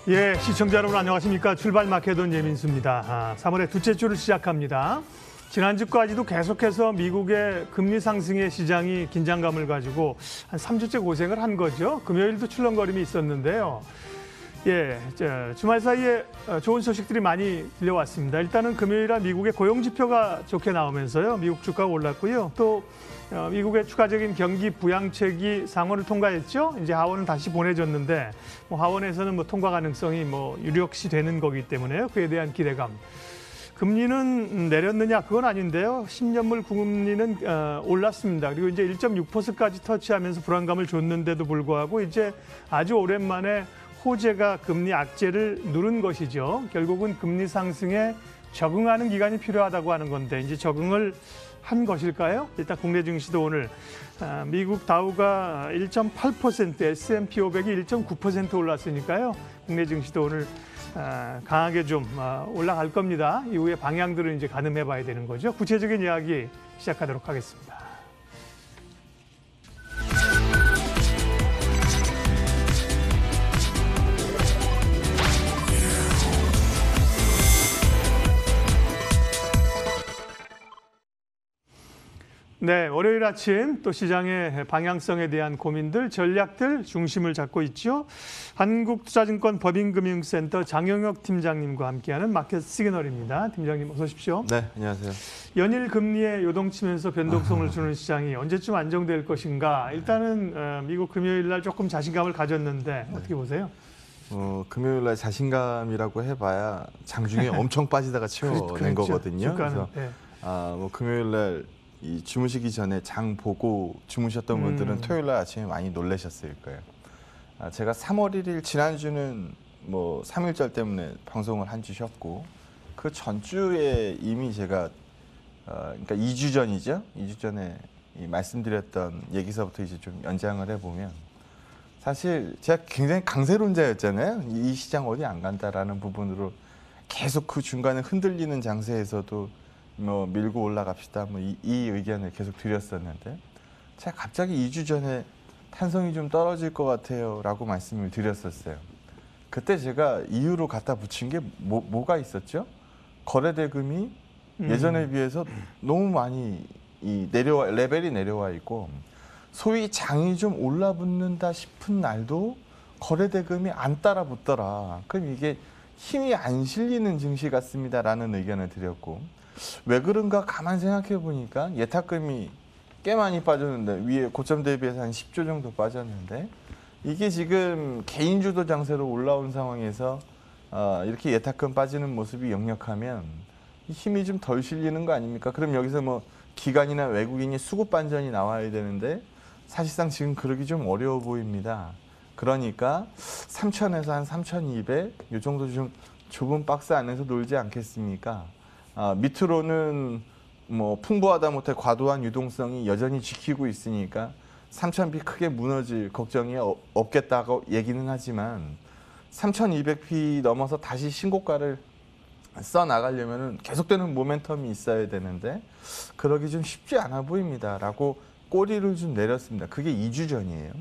예, 시청자 여러분 안녕하십니까. 출발 마케돈 예민수입니다. 3월의 둘째 주를 시작합니다. 지난주까지도 계속해서 미국의 금리 상승의 시장이 긴장감을 가지고 한 3주째 고생을 한 거죠. 금요일도 출렁거림이 있었는데요. 예, 주말 사이에 좋은 소식들이 많이 들려왔습니다. 일단은 금요일에 미국의 고용지표가 좋게 나오면서요. 미국 주가가 올랐고요. 또 미국의 추가적인 경기 부양책이 상원을 통과했죠. 이제 하원은 다시 보내줬는데 하원에서는 통과 가능성이 유력시 되는 거기 때문에요. 그에 대한 기대감. 금리는 내렸느냐? 그건 아닌데요. 10년물 금리는 올랐습니다. 그리고 이제 1.6%까지 터치하면서 불안감을 줬는데도 불구하고 이제 아주 오랜만에 호재가 금리 악재를 누른 것이죠. 결국은 금리 상승에 적응하는 기간이 필요하다고 하는 건데 이제 적응을 한 것일까요? 일단 국내 증시도 오늘 미국 다우가 1.8%, S&P 500이 1.9% 올랐으니까요. 국내 증시도 오늘 강하게 좀 올라갈 겁니다. 이후에 방향들을 이제 가늠해 봐야 되는 거죠. 구체적인 이야기 시작하도록 하겠습니다. 네, 월요일 아침 또 시장의 방향성에 대한 고민들, 전략들 중심을 잡고 있죠. 한국투자증권 법인금융센터 장영혁 팀장님과 함께하는 마켓 시그널입니다. 팀장님 어서 오십시오. 네, 안녕하세요. 연일 금리에 요동치면서 변동성을 주는 시장이 언제쯤 안정될 것인가. 일단은 미국 금요일 날 조금 자신감을 가졌는데 어떻게 보세요? 금요일 날 자신감이라고 해봐야 장중에 엄청 빠지다가 채워낸 거거든요. 주가는, 그래서 네. 금요일 날 이 주무시기 전에 장 보고 주무셨던 분들은 토요일 날 아침에 많이 놀라셨을 거예요. 제가 3월 1일 지난주는 3일절 때문에 방송을 한 주 쉬었고 그 전주에 이미 제가 그러니까 2주 전이죠. 2주 전에 말씀드렸던 얘기서부터 이제 좀 연장을 해보면 사실 제가 굉장히 강세론자였잖아요. 이 시장 어디 안 간다라는 부분으로 계속 그 중간에 흔들리는 장세에서도 밀고 올라갑시다. 이 의견을 계속 드렸었는데 제가 갑자기 2주 전에 탄성이 좀 떨어질 것 같아요 라고 말씀을 드렸었어요. 그때 제가 이유로 갖다 붙인 게 뭐가 있었죠? 거래 대금이 예전에 비해서 너무 많이 레벨이 내려와 있고 소위 장이 좀 올라붙는다 싶은 날도 거래 대금이 안 따라 붙더라. 그럼 이게 힘이 안 실리는 증시 같습니다라는 의견을 드렸고 왜 그런가 가만 생각해 보니까 예탁금이 꽤 많이 빠졌는데 위에 고점 대비해서 한 10조 정도 빠졌는데 이게 지금 개인 주도 장세로 올라온 상황에서 이렇게 예탁금 빠지는 모습이 역력하면 힘이 좀 덜 실리는 거 아닙니까? 그럼 여기서 기관이나 외국인이 수급 반전이 나와야 되는데 사실상 지금 그러기 좀 어려워 보입니다. 그러니까 3,000에서 한 3,200 이 정도 좀 좁은 박스 안에서 놀지 않겠습니까? 밑으로는 풍부하다 못해 과도한 유동성이 여전히 지키고 있으니까 3,000비 크게 무너질 걱정이 없겠다고 얘기는 하지만 3,200비 넘어서 다시 신고가를 써나가려면 계속되는 모멘텀이 있어야 되는데 그러기 좀 쉽지 않아 보입니다 라고 꼬리를 좀 내렸습니다. 그게 2주 전이에요.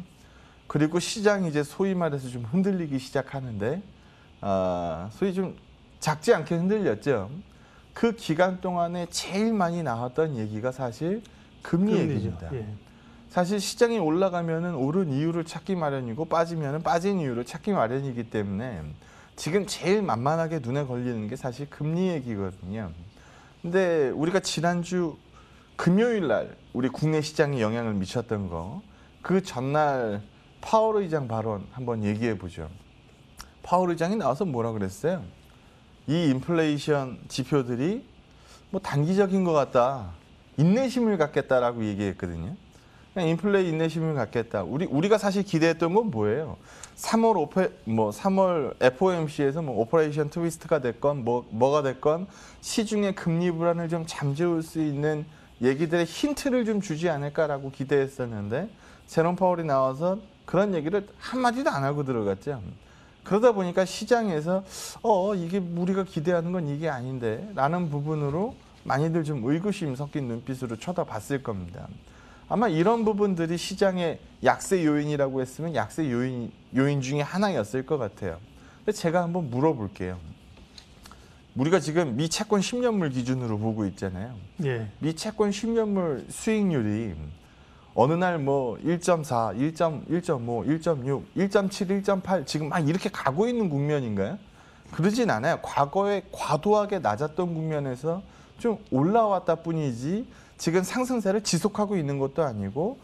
그리고 시장이 이제 소위 말해서 좀 흔들리기 시작하는데 소위 좀 작지 않게 흔들렸죠. 그 기간 동안에 제일 많이 나왔던 얘기가 사실 금리 얘기입니다. 예. 사실 시장이 올라가면은 오른 이유를 찾기 마련이고 빠지면은 빠진 이유를 찾기 마련이기 때문에 지금 제일 만만하게 눈에 걸리는 게 사실 금리 얘기거든요. 근데 우리가 지난주 금요일 날 우리 국내 시장에 영향을 미쳤던 거 그 전날 파월 의장 발언 한번 얘기해 보죠. 파월 의장이 나와서 뭐라 그랬어요? 이 인플레이션 지표들이 단기적인 것 같다. 인내심을 갖겠다라고 얘기했거든요. 그냥 인내심을 갖겠다. 우리가 사실 기대했던 건 뭐예요? 3월 FOMC에서 오퍼레이션 트위스트가 됐건 뭐가 됐건 시중의 금리 불안을 좀 잠재울 수 있는 얘기들의 힌트를 좀 주지 않을까라고 기대했었는데 제롬 파월이 나와서 그런 얘기를 한마디도 안 하고 들어갔죠. 그러다 보니까 시장에서 이게 우리가 기대하는 건 이게 아닌데 라는 부분으로 많이들 좀 의구심 섞인 눈빛으로 쳐다봤을 겁니다. 아마 이런 부분들이 시장의 약세 요인이라고 했으면 약세 요인 중에 하나였을 것 같아요. 근데 제가 한번 물어볼게요. 우리가 지금 미 채권 10년물 기준으로 보고 있잖아요. 예. 미 채권 10년물 수익률이 어느 날 뭐 1.4, 1.5, 1.6, 1.7, 1.8 지금 막 이렇게 가고 있는 국면인가요? 그러진 않아요. 과거에 과도하게 낮았던 국면에서 좀 올라왔다 뿐이지 지금 상승세를 지속하고 있는 것도 아니고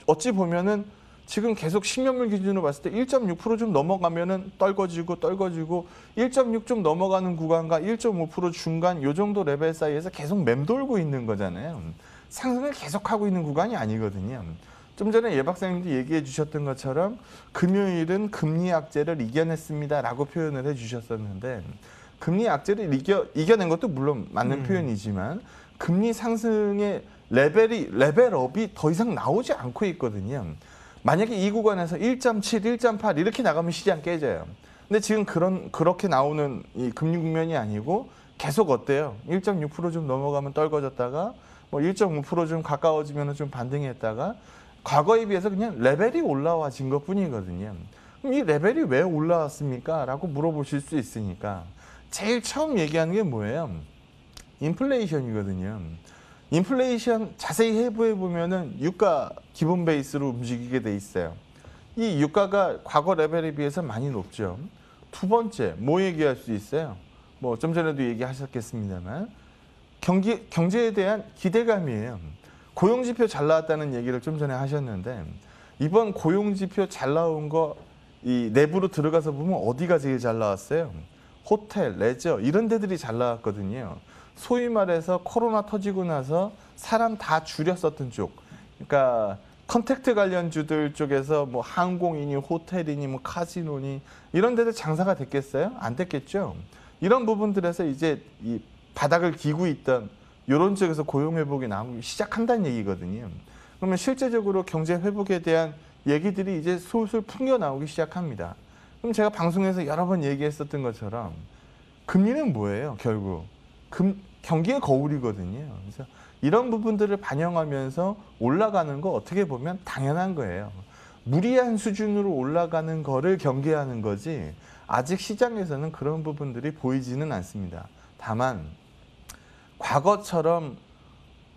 어찌 보면은 지금 계속 10년물 기준으로 봤을 때 1.6% 좀 넘어가면은 떨궈지고 1.6 좀 넘어가는 구간과 1.5% 중간 요 정도 레벨 사이에서 계속 맴돌고 있는 거잖아요. 상승을 계속하고 있는 구간이 아니거든요. 좀 전에 예 박사님도 얘기해 주셨던 것처럼 금요일은 금리 악재를 이겨냈습니다라고 표현을 해 주셨었는데 금리 악재를 이겨낸 것도 물론 맞는 표현이지만 금리 상승의 레벨업이 더 이상 나오지 않고 있거든요. 만약에 이 구간에서 1.7, 1.8 이렇게 나가면 시장 깨져요. 근데 지금 그렇게 나오는 이 금리 국면이 아니고 계속 어때요? 1.6% 좀 넘어가면 떨궈졌다가 뭐 1.5% 좀 가까워지면 좀 반등했다가 과거에 비해서 그냥 레벨이 올라와진 것뿐이거든요. 그럼 이 레벨이 왜 올라왔습니까? 라고 물어보실 수 있으니까 제일 처음 얘기하는 게 뭐예요? 인플레이션이거든요. 인플레이션 자세히 해부해 보면은 유가 기본 베이스로 움직이게 돼 있어요. 이 유가가 과거 레벨에 비해서 많이 높죠. 두 번째, 뭐 얘기할 수 있어요? 뭐 좀 전에도 얘기하셨겠습니다만 경제에 대한 기대감이에요. 고용지표 잘 나왔다는 얘기를 좀 전에 하셨는데 이번 고용지표 잘 나온 거 이 내부로 들어가서 보면 어디가 제일 잘 나왔어요? 호텔, 레저 이런 데들이 잘 나왔거든요. 소위 말해서 코로나 터지고 나서 사람 다 줄였었던 쪽. 그러니까 컨택트 관련주들 쪽에서 뭐 항공이니 호텔이니 뭐 카지노니 이런 데들 장사가 됐겠어요? 안 됐겠죠. 이런 부분들에서 이제 이 바닥을 기고 있던 이런 쪽에서 고용 회복이 나오기 시작한다는 얘기거든요. 그러면 실제적으로 경제 회복에 대한 얘기들이 이제 슬슬 풍겨 나오기 시작합니다. 그럼 제가 방송에서 여러 번 얘기했었던 것처럼 금리는 뭐예요? 결국 경기의 거울이거든요. 그래서 이런 부분들을 반영하면서 올라가는 거 어떻게 보면 당연한 거예요. 무리한 수준으로 올라가는 거를 경계하는 거지 아직 시장에서는 그런 부분들이 보이지는 않습니다. 다만 과거처럼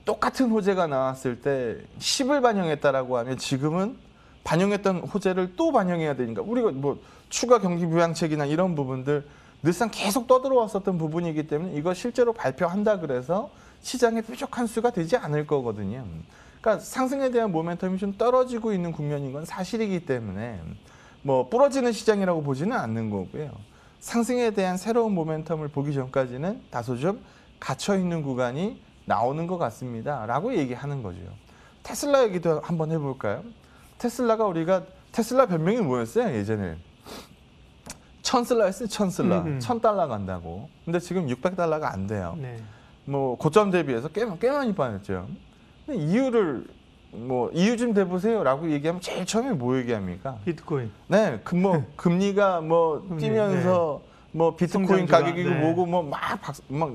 똑같은 호재가 나왔을 때 10을 반영했다라고 하면 지금은 반영했던 호재를 또 반영해야 되니까 우리가 뭐 추가 경기 부양책이나 이런 부분들 늘상 계속 떠들어왔었던 부분이기 때문에 이거 실제로 발표한다 그래서 시장에 뾰족한 수가 되지 않을 거거든요. 그러니까 상승에 대한 모멘텀이 좀 떨어지고 있는 국면인 건 사실이기 때문에 뭐 부러지는 시장이라고 보지는 않는 거고요. 상승에 대한 새로운 모멘텀을 보기 전까지는 다소 좀 갇혀있는 구간이 나오는 것 같습니다. 라고 얘기하는 거죠. 테슬라 얘기도 한번 해볼까요? 우리가 테슬라 별명이 뭐였어요? 예전에. 천슬라였어요. 천슬라. 1000달러 간다고. 근데 지금 600달러가 안 돼요. 네. 뭐 고점 대비해서 꽤 많이 빠졌죠. 근데 이유 좀 대보세요라고 얘기하면 제일 처음에 뭐 얘기합니까? 비트코인. 네, 금리가 뭐 뛰면서 뭐 비트코인 성장주가, 가격이고 네. 뭐고 뭐 막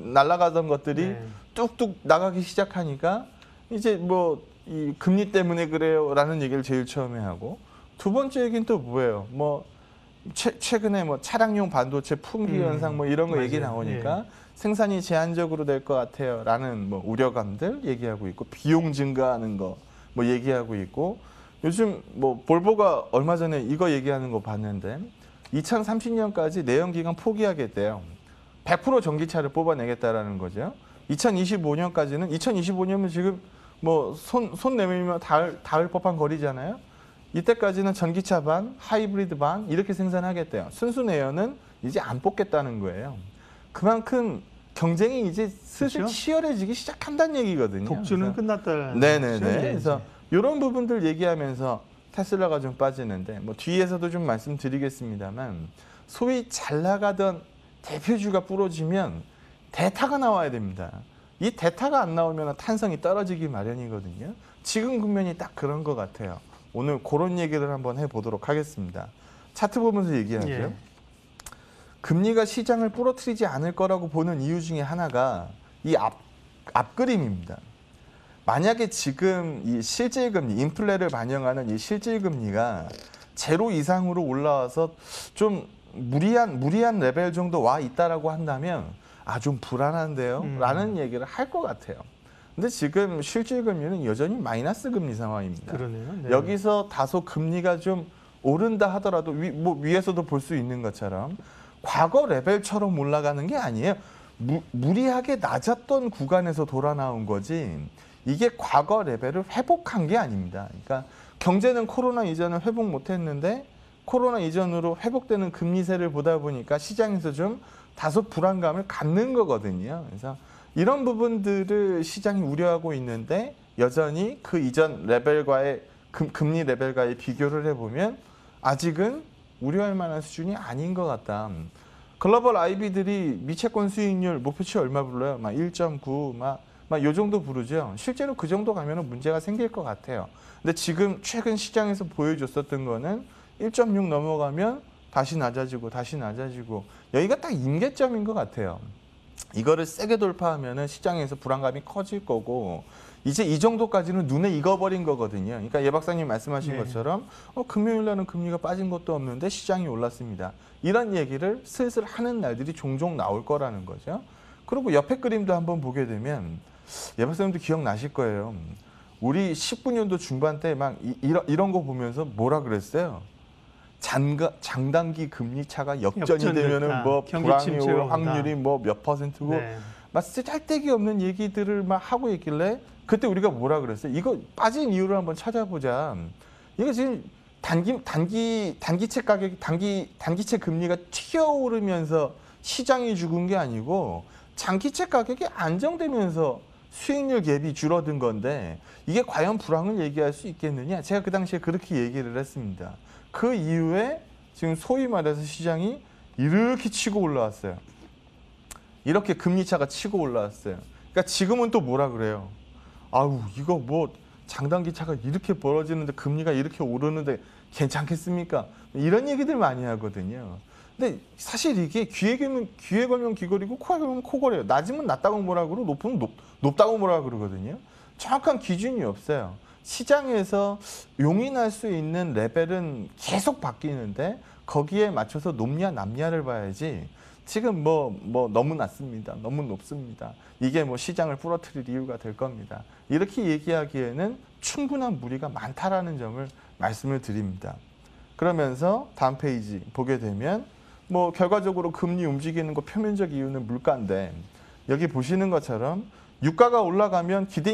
날아가던 것들이 네. 뚝뚝 나가기 시작하니까 이제 뭐 이 금리 때문에 그래요라는 얘기를 제일 처음에 하고 두 번째 얘기는 또 뭐예요? 뭐 최근에 뭐 차량용 반도체 품귀 현상 뭐 이런 거 맞아요. 얘기 나오니까 예. 생산이 제한적으로 될 것 같아요라는 뭐 우려감들 얘기하고 있고 비용 증가하는 거 뭐 얘기하고 있고 요즘 뭐 볼보가 얼마 전에 이거 얘기하는 거 봤는데 2030년까지 내연기관 포기하겠대요. 100% 전기차를 뽑아내겠다라는 거죠. 2025년면 지금 뭐 손 내밀면 닿을 법한 거리잖아요. 이때까지는 전기차 반, 하이브리드 반 이렇게 생산하겠대요. 순수 내연은 이제 안 뽑겠다는 거예요. 그만큼 경쟁이 이제 슬슬 그렇죠? 치열해지기 시작한다는 얘기거든요. 독주는 그래서 끝났다. 네네네. 그래서 이런 부분들 얘기하면서 테슬라가 좀 빠지는데 뭐 뒤에서도 좀 말씀드리겠습니다만 소위 잘 나가던 대표주가 부러지면 대타가 나와야 됩니다. 이 대타가 안 나오면 탄성이 떨어지기 마련이거든요. 지금 국면이 딱 그런 것 같아요. 오늘 그런 얘기를 한번 해보도록 하겠습니다. 차트 보면서 얘기하죠. 예. 금리가 시장을 부러뜨리지 않을 거라고 보는 이유 중에 하나가 이 앞그림입니다. 만약에 지금 이 실질금리, 인플레를 반영하는 이 실질금리가 제로 이상으로 올라와서 좀 무리한 레벨 정도 와 있다라고 한다면 좀 불안한데요? 라는 얘기를 할 것 같아요. 근데 지금 실질 금리는 여전히 마이너스 금리 상황입니다. 그러네요. 네. 여기서 다소 금리가 좀 오른다 하더라도 위에서도 볼 수 있는 것처럼 과거 레벨처럼 올라가는 게 아니에요. 무리하게 낮았던 구간에서 돌아 나온 거지 이게 과거 레벨을 회복한 게 아닙니다. 그러니까 경제는 코로나 이전은 회복 못했는데 코로나 이전으로 회복되는 금리세를 보다 보니까 시장에서 좀 다소 불안감을 갖는 거거든요. 그래서 이런 부분들을 시장이 우려하고 있는데 여전히 그 이전 레벨과의 금리 레벨과의 비교를 해보면 아직은 우려할 만한 수준이 아닌 것 같다. 글로벌 IB들이 미채권 수익률 목표치 얼마 불러요? 막 1.9, 막 요 정도 부르죠. 실제로 그 정도 가면은 문제가 생길 것 같아요. 근데 지금 최근 시장에서 보여줬었던 거는 1.6 넘어가면 다시 낮아지고 여기가 딱 임계점인 것 같아요. 이거를 세게 돌파하면은 시장에서 불안감이 커질 거고 이제 이 정도까지는 눈에 익어버린 거거든요. 그러니까 예 박사님 말씀하신 것처럼 금요일 날은 금리가 빠진 것도 없는데 시장이 올랐습니다. 이런 얘기를 슬슬 하는 날들이 종종 나올 거라는 거죠. 그리고 옆에 그림도 한번 보게 되면 예 박사님도 기억나실 거예요. 우리 19년도 중반 때 막 이런 거 보면서 뭐라 그랬어요? 장단기 금리 차가 역전이 되면은 뭐 불황이 올 확률이 뭐 몇 %고 막 짤데기 없는 얘기들을 막 하고 있길래 그때 우리가 뭐라 그랬어요? 이거 빠진 이유를 한번 찾아보자. 이거 지금 단기채 가격이 단기채 금리가 튀어오르면서 시장이 죽은 게 아니고 장기채 가격이 안정되면서 수익률 갭이 줄어든 건데 이게 과연 불황을 얘기할 수 있겠느냐? 제가 그 당시에 그렇게 얘기를 했습니다. 그 이후에 지금 소위 말해서 시장이 이렇게 치고 올라왔어요. 이렇게 금리차가 치고 올라왔어요. 그러니까 지금은 또 뭐라 그래요? 이거 뭐 장단기 차가 이렇게 벌어지는데 금리가 이렇게 오르는데 괜찮겠습니까? 이런 얘기들 많이 하거든요. 근데 사실 이게 귀에 걸면 귀걸이고 코에 걸면 코걸이에요. 낮으면 낮다고 뭐라 그러고 높으면 높다고 뭐라 그러거든요. 정확한 기준이 없어요. 시장에서 용인할 수 있는 레벨은 계속 바뀌는데 거기에 맞춰서 높냐 낮냐를 봐야지 지금 뭐 너무 낮습니다. 너무 높습니다. 이게 뭐 시장을 부러뜨릴 이유가 될 겁니다. 이렇게 얘기하기에는 충분한 무리가 많다라는 점을 말씀을 드립니다. 그러면서 다음 페이지 보게 되면 뭐 결과적으로 금리 움직이는 거 표면적 이유는 물가인데 여기 보시는 것처럼 유가가 올라가면 기대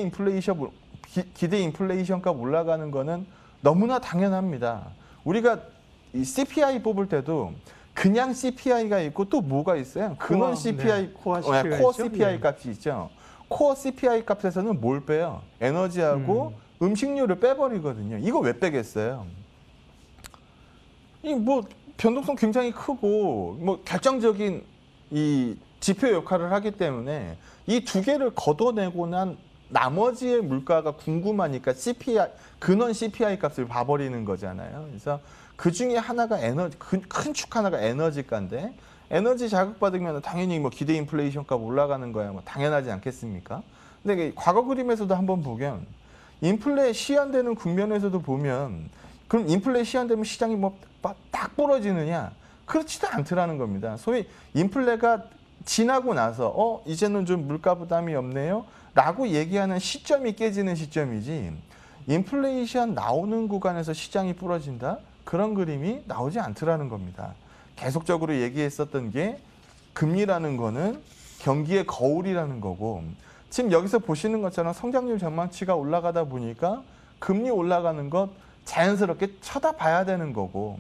인플레이션값 올라가는 거는 너무나 당연합니다. 우리가 이 CPI 뽑을 때도 그냥 CPI가 있고 또 뭐가 있어요? 근원 CPI, 코어 CPI 값이 있죠. 코어 CPI 값에서는 뭘 빼요? 에너지하고 음식료를 빼버리거든요. 이거 왜 빼겠어요? 이 뭐 변동성 굉장히 크고 뭐 결정적인 이 지표 역할을 하기 때문에 이 두 개를 걷어내고 난 나머지의 물가가 궁금하니까 근원 CPI 값을 봐버리는 거잖아요. 그래서 그 중에 하나가 큰 축 하나가 에너지가인데 에너지 자극받으면 당연히 뭐 기대 인플레이션 값 올라가는 거야. 뭐 당연하지 않겠습니까? 근데 과거 그림에서도 한번 보면 인플레 시한되는 국면에서도 보면 그럼 인플레 시한되면 시장이 뭐 딱 부러지느냐? 그렇지도 않더라는 겁니다. 소위 인플레가 지나고 나서 이제는 좀 물가 부담이 없네요. 라고 얘기하는 시점이 깨지는 시점이지 인플레이션 나오는 구간에서 시장이 부러진다? 그런 그림이 나오지 않더라는 겁니다. 계속적으로 얘기했었던 게 금리라는 거는 경기의 거울이라는 거고 지금 여기서 보시는 것처럼 성장률 전망치가 올라가다 보니까 금리 올라가는 것 자연스럽게 쳐다봐야 되는 거고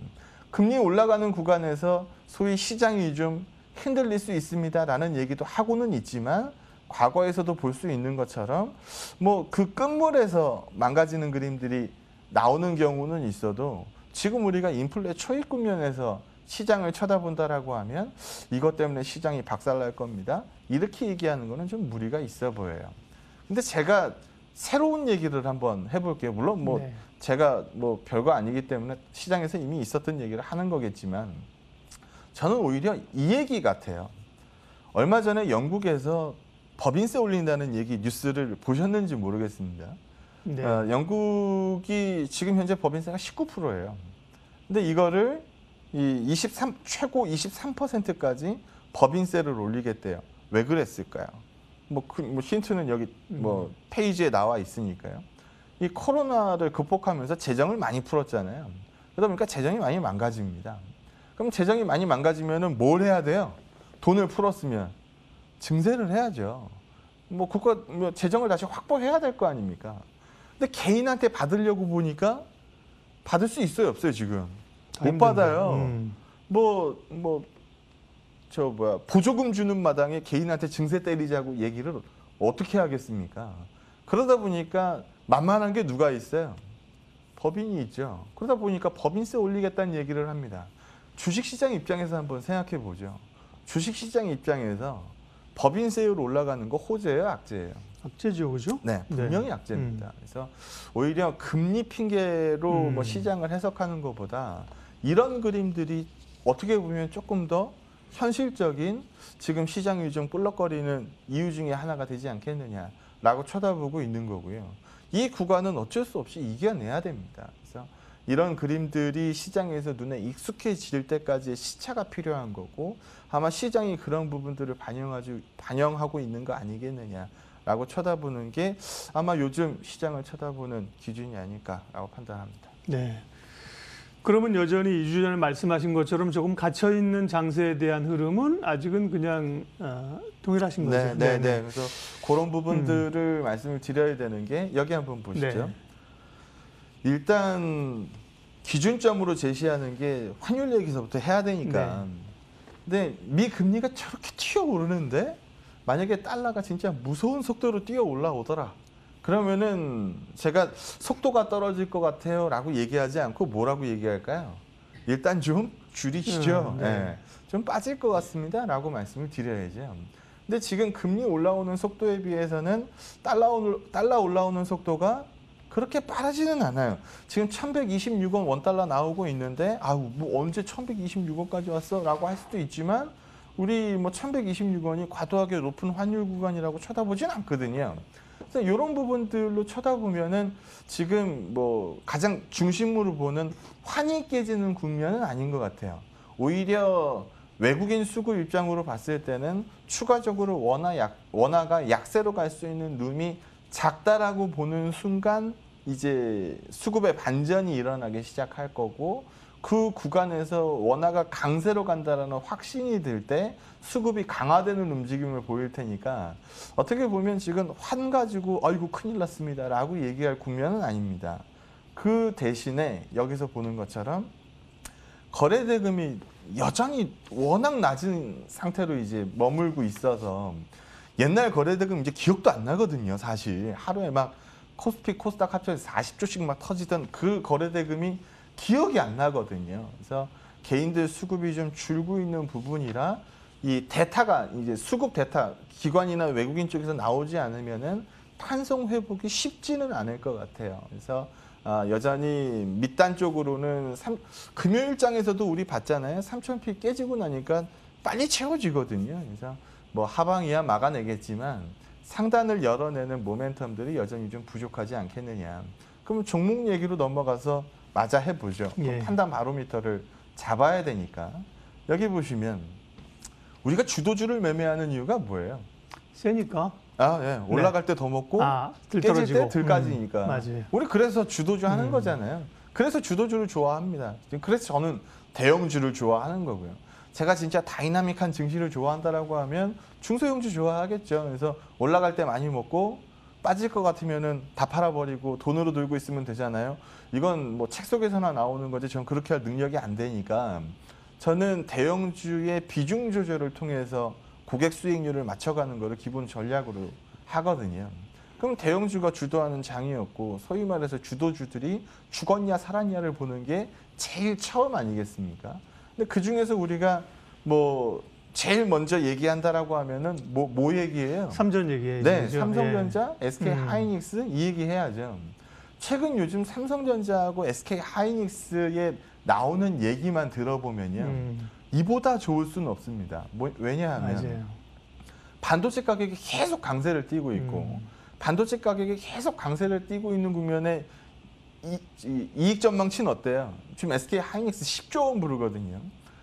금리 올라가는 구간에서 소위 시장이 좀 흔들릴 수 있습니다라는 얘기도 하고는 있지만 과거에서도 볼 수 있는 것처럼 뭐 그 끝물에서 망가지는 그림들이 나오는 경우는 있어도 지금 우리가 인플레 초입 국면에서 시장을 쳐다본다라고 하면 이것 때문에 시장이 박살날 겁니다. 이렇게 얘기하는 거는 좀 무리가 있어 보여요. 근데 제가 새로운 얘기를 한번 해볼게요. 물론 뭐 제가 뭐 별거 아니기 때문에 시장에서 이미 있었던 얘기를 하는 거겠지만 저는 오히려 이 얘기 같아요. 얼마 전에 영국에서 법인세 올린다는 얘기 뉴스를 보셨는지 모르겠습니다. 영국이 지금 현재 법인세가 19%예요. 근데 이거를 이 23 최고 23%까지 법인세를 올리겠대요. 왜 그랬을까요? 뭐 힌트는 여기 뭐 페이지에 나와 있으니까요. 이 코로나를 극복하면서 재정을 많이 풀었잖아요. 그러다 보니까 재정이 많이 망가집니다. 그럼 재정이 많이 망가지면은 뭘 해야 돼요? 돈을 풀었으면 증세를 해야죠. 뭐 재정을 다시 확보해야 될 거 아닙니까? 근데 개인한테 받으려고 보니까 받을 수 있어요, 없어요 지금? 못 받아요. 보조금 주는 마당에 개인한테 증세 때리자고 얘기를 어떻게 하겠습니까? 그러다 보니까 만만한 게 누가 있어요? 법인이 있죠. 그러다 보니까 법인세 올리겠다는 얘기를 합니다. 주식시장 입장에서 한번 생각해 보죠. 주식시장 입장에서 법인세율 올라가는 거 호재예요, 악재예요? 악재죠, 그죠? 네, 분명히 악재입니다. 그래서 오히려 금리 핑계로 뭐 시장을 해석하는 것보다 이런 그림들이 어떻게 보면 조금 더 현실적인 지금 시장이 좀 뿔럭거리는 이유 중에 하나가 되지 않겠느냐라고 쳐다보고 있는 거고요. 이 구간은 어쩔 수 없이 이겨내야 됩니다. 그래서 이런 그림들이 시장에서 눈에 익숙해질 때까지의 시차가 필요한 거고 아마 시장이 그런 부분들을 반영하고 있는 거 아니겠느냐라고 쳐다보는 게 아마 요즘 시장을 쳐다보는 기준이 아닐까라고 판단합니다. 네. 그러면 여전히 2주 전에 말씀하신 것처럼 조금 갇혀있는 장세에 대한 흐름은 아직은 그냥 동일하신 거죠? 네. 그래서 그런 부분들을 말씀을 드려야 되는 게 여기 한번 보시죠. 네. 일단 기준점으로 제시하는 게 환율 얘기서부터 해야 되니까. 근데 미 금리가 저렇게 튀어오르는데 만약에 달러가 진짜 무서운 속도로 뛰어 올라오더라. 그러면은 제가 속도가 떨어질 것 같아요 라고 얘기하지 않고 뭐라고 얘기할까요? 일단 좀 줄이시죠. 좀 빠질 것 같습니다 라고 말씀을 드려야죠. 근데 지금 금리 올라오는 속도에 비해서는 달러 올라오는 속도가 그렇게 빠르지는 않아요. 지금 1126원 원달러 나오고 있는데 뭐 언제 1126원까지 왔어? 라고 할 수도 있지만 우리 뭐 1126원이 과도하게 높은 환율 구간이라고 쳐다보진 않거든요. 그래서 이런 부분들로 쳐다보면은 지금 뭐 가장 중심으로 보는 환이 깨지는 국면은 아닌 것 같아요. 오히려 외국인 수급 입장으로 봤을 때는 추가적으로 원화가 약세로 갈 수 있는 룸이 작다라고 보는 순간 이제 수급의 반전이 일어나기 시작할 거고 그 구간에서 원화가 강세로 간다라는 확신이 들 때 수급이 강화되는 움직임을 보일 테니까 어떻게 보면 지금 환 가지고 아이고 큰일 났습니다 라고 얘기할 국면은 아닙니다. 그 대신에 여기서 보는 것처럼 거래대금이 여전히 워낙 낮은 상태로 이제 머물고 있어서 옛날 거래대금 이제 기억도 안 나거든요. 사실 하루에 막 코스피 코스닥 합쳐서 40조씩 막 터지던 그 거래대금이 기억이 안 나거든요. 그래서 개인들 수급이 좀 줄고 있는 부분이라 이 대타가 이제 수급 대타 기관이나 외국인 쪽에서 나오지 않으면은 판송 회복이 쉽지는 않을 것 같아요. 그래서 여전히 밑단 쪽으로는 금요일장에서도 우리 봤잖아요. 3,000피 깨지고 나니까 빨리 채워지거든요. 그래서 뭐 하방이야 막아내겠지만 상단을 열어내는 모멘텀들이 여전히 좀 부족하지 않겠느냐. 그럼 종목 얘기로 넘어가서 맞아 해보죠. 판단 바로미터를 잡아야 되니까. 여기 보시면 우리가 주도주를 매매하는 이유가 뭐예요? 세니까. 올라갈 때 더 먹고 깨질 때 덜 까지니까. 맞아요. 우리 그래서 주도주 하는 거잖아요. 그래서 주도주를 좋아합니다. 그래서 저는 대형주를 좋아하는 거고요. 제가 진짜 다이나믹한 증시를 좋아한다라고 하면 중소형주 좋아하겠죠. 그래서 올라갈 때 많이 먹고 빠질 것 같으면은 다 팔아버리고 돈으로 들고 있으면 되잖아요. 이건 뭐 책 속에서나 나오는 거지 전 그렇게 할 능력이 안 되니까 저는 대형주의 비중 조절을 통해서 고객 수익률을 맞춰가는 거를 기본 전략으로 하거든요. 그럼 대형주가 주도하는 장이었고 소위 말해서 주도주들이 죽었냐 살았냐를 보는 게 제일 처음 아니겠습니까? 근데 그 중에서 우리가 뭐 제일 먼저 얘기한다라고 하면은 뭐 얘기해요? 삼전 얘기해요. 네, 삼성전자, SK 하이닉스 이 얘기해야죠. 최근 요즘 삼성전자하고 SK 하이닉스에 나오는 얘기만 들어보면요. 이보다 좋을 수는 없습니다. 왜냐하면 맞아요. 반도체 가격이 계속 강세를 띠고 있고 반도체 가격이 계속 강세를 띠고 있는 국면에 이익 전망치는 어때요? 지금 SK 하이닉스 10조 원 부르거든요.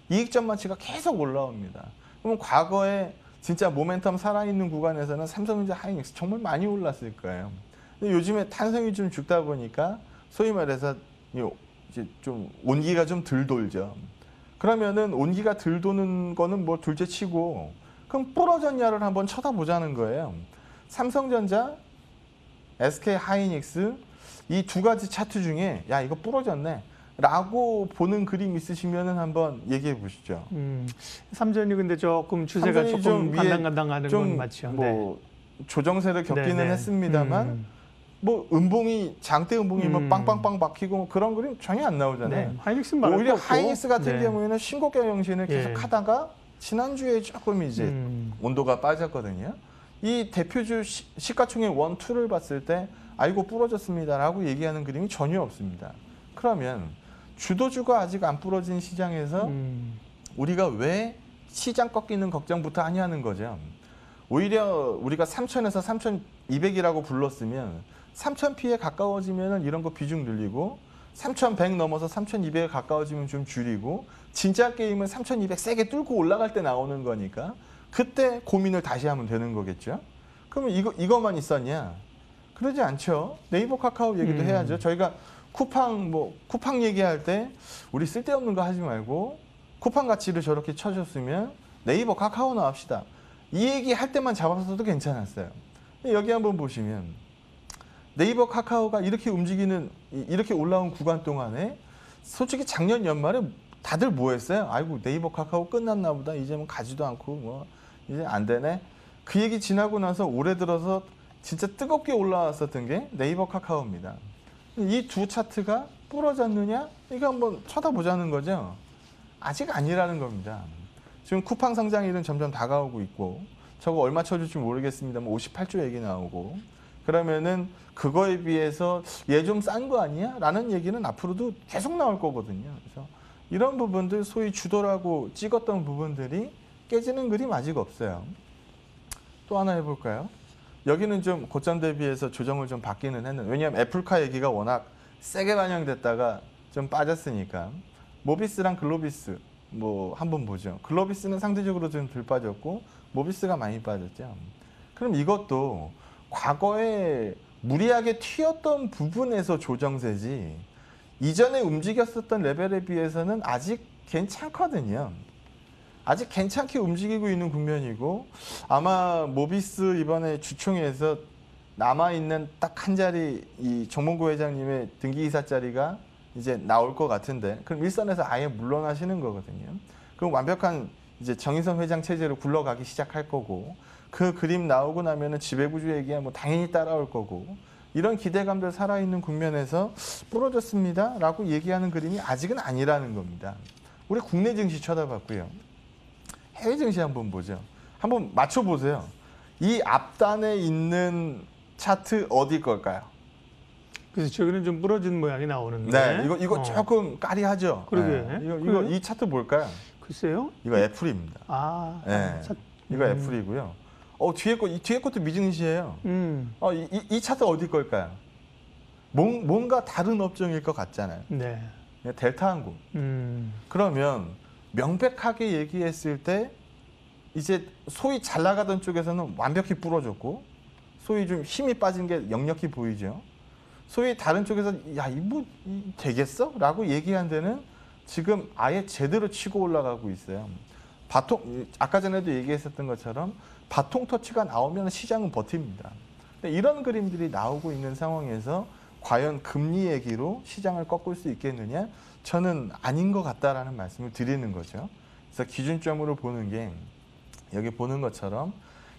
이익 전망치가 계속 올라옵니다. 그럼 과거에 진짜 모멘텀 살아있는 구간에서는 삼성전자 하이닉스 정말 많이 올랐을 거예요. 근데 요즘에 탄성이 좀 죽다 보니까 소위 말해서 이제 좀 온기가 좀 덜 돌죠. 그러면은 온기가 덜 도는 거는 뭐 둘째 치고 그럼 부러졌냐를 한번 쳐다보자는 거예요. 삼성전자, SK 하이닉스 이 두 가지 차트 중에 야 이거 부러졌네 라고 보는 그림 있으시면은 한번 얘기해 보시죠. 삼전이 근데 조금 추세가 삼성이 조금 좀 위에 간당간당하는 건 맞죠. 뭐 조정세를 겪기는 네네. 했습니다만 뭐 음봉이 장대 음봉이 뭐 빵빵빵 박히고 뭐 그런 그림 전혀 안 나오잖아요. 네. 하이닉스는 말할 오히려 거 없고. 하이닉스 같은 네. 경우에는 신고가 형신을 계속 예. 하다가 지난주에 조금 이제 온도가 빠졌거든요. 이 대표주 시가총액 1, 2를 봤을 때 아이고 부러졌습니다라고 얘기하는 그림이 전혀 없습니다. 그러면 주도주가 아직 안 부러진 시장에서 우리가 왜 시장 꺾이는 걱정부터 하냐는 거죠. 오히려 우리가 3,000에서 3,200이라고 불렀으면 3,000P에 가까워지면 이런 거 비중 늘리고 3,100 넘어서 3,200에 가까워지면 좀 줄이고 진짜 게임은 3,200 세게 뚫고 올라갈 때 나오는 거니까 그때 고민을 다시 하면 되는 거겠죠. 그러면 이거만 있었냐? 그러지 않죠. 네이버 카카오 얘기도 해야죠. 저희가 쿠팡 얘기할 때 우리 쓸데없는 거 하지 말고 쿠팡 가치를 저렇게 쳐줬으면 네이버 카카오 나옵시다. 이 얘기 할 때만 잡았어도 괜찮았어요. 여기 한번 보시면 네이버 카카오가 이렇게 움직이는 이렇게 올라온 구간 동안에 솔직히 작년 연말에 다들 뭐 했어요? 아이고 네이버 카카오 끝났나 보다. 이제 뭐 가지도 않고 뭐 이제 안 되네. 그 얘기 지나고 나서 올해 들어서 진짜 뜨겁게 올라왔었던 게 네이버 카카오입니다. 이 두 차트가 부러졌느냐? 이거 한번 쳐다보자는 거죠. 아직 아니라는 겁니다. 지금 쿠팡 상장일은 점점 다가오고 있고 저거 얼마 쳐줄지 모르겠습니다만 58조 얘기 나오고 그러면은 그거에 비해서 얘 좀 싼 거 아니야? 라는 얘기는 앞으로도 계속 나올 거거든요. 그래서 이런 부분들 소위 주도라고 찍었던 부분들이 깨지는 그림 아직 없어요. 또 하나 해볼까요? 여기는 좀 고점 대비해서 조정을 좀 받기는 했는데 왜냐하면 애플카 얘기가 워낙 세게 반영됐다가 좀 빠졌으니까 모비스랑 글로비스 뭐 한번 보죠. 글로비스는 상대적으로 좀 덜 빠졌고 모비스가 많이 빠졌죠. 그럼 이것도 과거에 무리하게 튀었던 부분에서 조정세지 이전에 움직였었던 레벨에 비해서는 아직 괜찮거든요. 아직 괜찮게 움직이고 있는 국면이고 아마 모비스 이번에 주총에서 남아있는 딱 한 자리 이 정몽구 회장님의 등기이사 자리가 이제 나올 것 같은데 그럼 일선에서 아예 물러나시는 거거든요. 그럼 완벽한 이제 정의선 회장 체제로 굴러가기 시작할 거고 그 그림 나오고 나면은 지배구조 얘기야 뭐 당연히 따라올 거고 이런 기대감들 살아있는 국면에서 부러졌습니다 라고 얘기하는 그림이 아직은 아니라는 겁니다. 우리 국내 증시 쳐다봤고요. 해외 증시 한번 보죠. 한번 맞춰보세요. 이 앞단에 있는 차트 어디 걸까요? 그래서 저기는 좀 부러진 모양이 나오는데. 네, 이거 조금 까리하죠. 그러게. 네, 이거 이 차트 뭘까요? 글쎄요. 이거 애플입니다. 네. 이거 애플이고요. 뒤에 것도 미증시예요. 이 차트 어디 걸까요? 뭔가 다른 업종일 것 같잖아요. 네. 델타항공. 그러면 명백하게 얘기했을 때 이제 소위 잘 나가던 쪽에서는 완벽히 부러졌고 소위 좀 힘이 빠진 게 역력히 보이죠. 소위 다른 쪽에서 야, 이거 되겠어? 라고 얘기한 데는 지금 아예 제대로 치고 올라가고 있어요. 아까 전에도 얘기했었던 것처럼 바통 터치가 나오면 시장은 버팁니다. 근데 이런 그림들이 나오고 있는 상황에서 과연 금리 얘기로 시장을 꺾을 수 있겠느냐? 저는 아닌 것 같다라는 말씀을 드리는 거죠. 그래서 기준점으로 보는 게 여기 보는 것처럼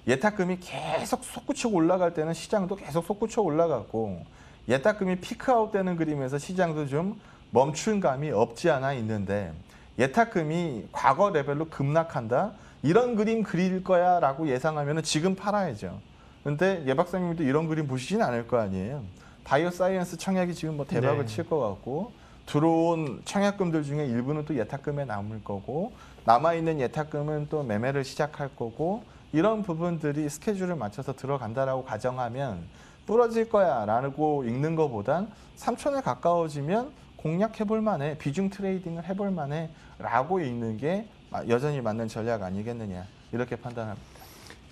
예탁금이 계속 솟구쳐 올라갈 때는 시장도 계속 솟구쳐 올라갔고 예탁금이 피크아웃 되는 그림에서 시장도 좀 멈춘 감이 없지 않아 있는데 예탁금이 과거 레벨로 급락한다? 이런 그림 그릴 거야 라고 예상하면 지금 팔아야죠. 근데 예 박사님도 이런 그림 보시진 않을 거 아니에요. 바이오 사이언스 청약이 지금 뭐 대박을 칠 것 같고 들어온 청약금들 중에 일부는 또 예탁금에 남을 거고 남아있는 예탁금은 또 매매를 시작할 거고 이런 부분들이 스케줄을 맞춰서 들어간다라고 가정하면 부러질 거야라고 읽는 것보단 3천에 가까워지면 공략해볼 만해, 비중 트레이딩을 해볼 만해라고 읽는 게 여전히 맞는 전략 아니겠느냐 이렇게 판단합니다.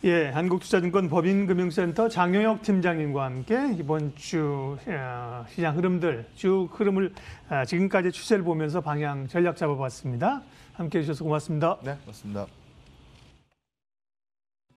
예, 한국투자증권 법인금융센터 장영혁 팀장님과 함께 이번 주 시장 흐름들, 쭉 흐름을 지금까지 추세를 보면서 방향 전략 잡아봤습니다. 함께해 주셔서 고맙습니다. 네, 맞습니다.